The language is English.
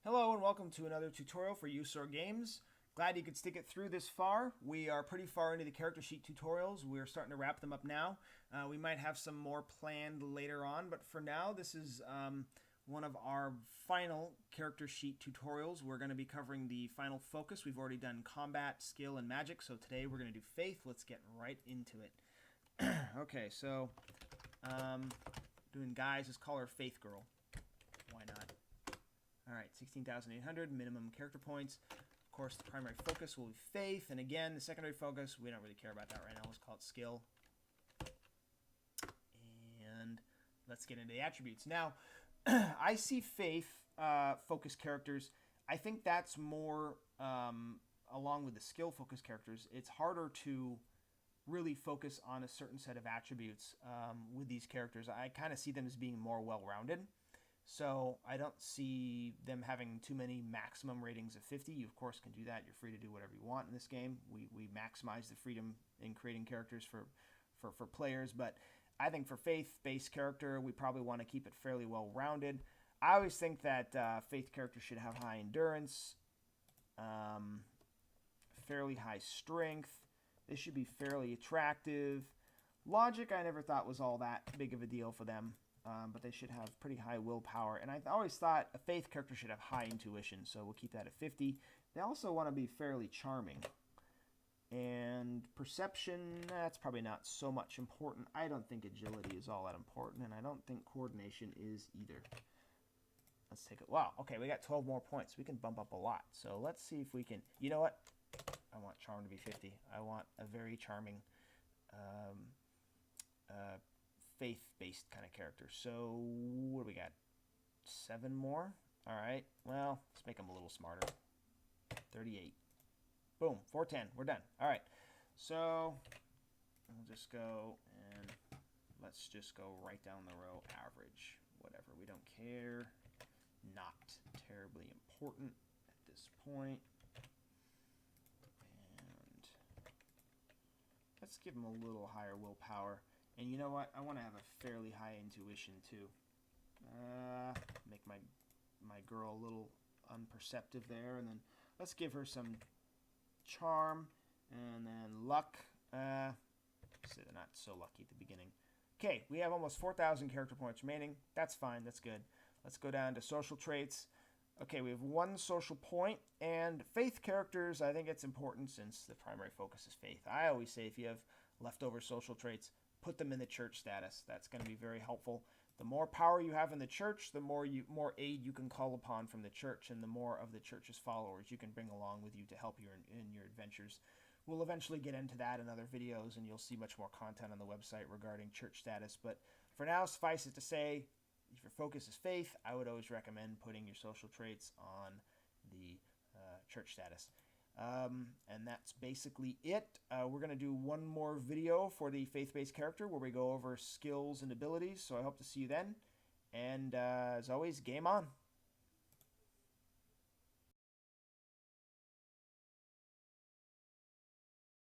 Hello and welcome to another tutorial for USOR Games. Glad you could stick it through this far. We are pretty far into the character sheet tutorials. We're starting to wrap them up now. We might have some more planned later on, but for now this is one of our final character sheet tutorials. We're going to be covering the final focus. We've already done combat, skill, and magic, so today we're going to do faith. Let's get right into it. Okay, so doing guys, let's call her Faith Girl. Why not? All right, 16,800 minimum character points. Of course, the primary focus will be faith, and again, the secondary focus, we don't really care about that right now. Let's call it skill. And let's get into the attributes. Now, I see faith focused characters. I think that's more along with the skill focused characters. It's harder to really focus on a certain set of attributes with these characters. I kind of see them as being more well-rounded. So I don't see them having too many maximum ratings of 50. You, of course, can do that. You're free to do whatever you want in this game. We maximize the freedom in creating characters for players. But I think for faith-based character, we probably want to keep it fairly well-rounded. I always think that faith characters should have high endurance, fairly high strength. They should be fairly attractive. Logic, I never thought was all that big of a deal for them. But they should have pretty high willpower. And I always thought a faith character should have high intuition, so we'll keep that at 50. They also want to be fairly charming. And perception, that's probably not so much important. I don't think agility is all that important, and I don't think coordination is either. Let's take it. Wow, okay, we got 12 more points. We can bump up a lot. So let's see if we can. You know what? I want charm to be 50. I want a very charming faith-based kind of character. So what do we got? 7 more? All right. Well, let's make them a little smarter. 38. Boom. 410. We're done. All right. So we'll just go and let's just go right down the row. Average. Whatever. We don't care. Not terribly important at this point. And let's give them a little higher willpower. And you know what? I want to have a fairly high intuition too. Make my girl a little unperceptive there, and then let's give her some charm, and then luck. So they're not so lucky at the beginning. Okay, we have almost 4,000 character points remaining. That's fine. That's good. Let's go down to social traits. Okay, we have 1 social point, and faith characters, I think it's important since the primary focus is faith. I always say if you have leftover social traits, put them in the church status. That's going to be very helpful. The more power you have in the church, the more aid you can call upon from the church, and the more of the church's followers you can bring along with you to help you in your adventures. We'll eventually get into that in other videos, and you'll see much more content on the website regarding church status. But for now, suffice it to say, if your focus is faith, I would always recommend putting your social traits on the church status. And that's basically it. We're going to do one more video for the faith-based character where we go over skills and abilities, so I hope to see you then. And as always, game on.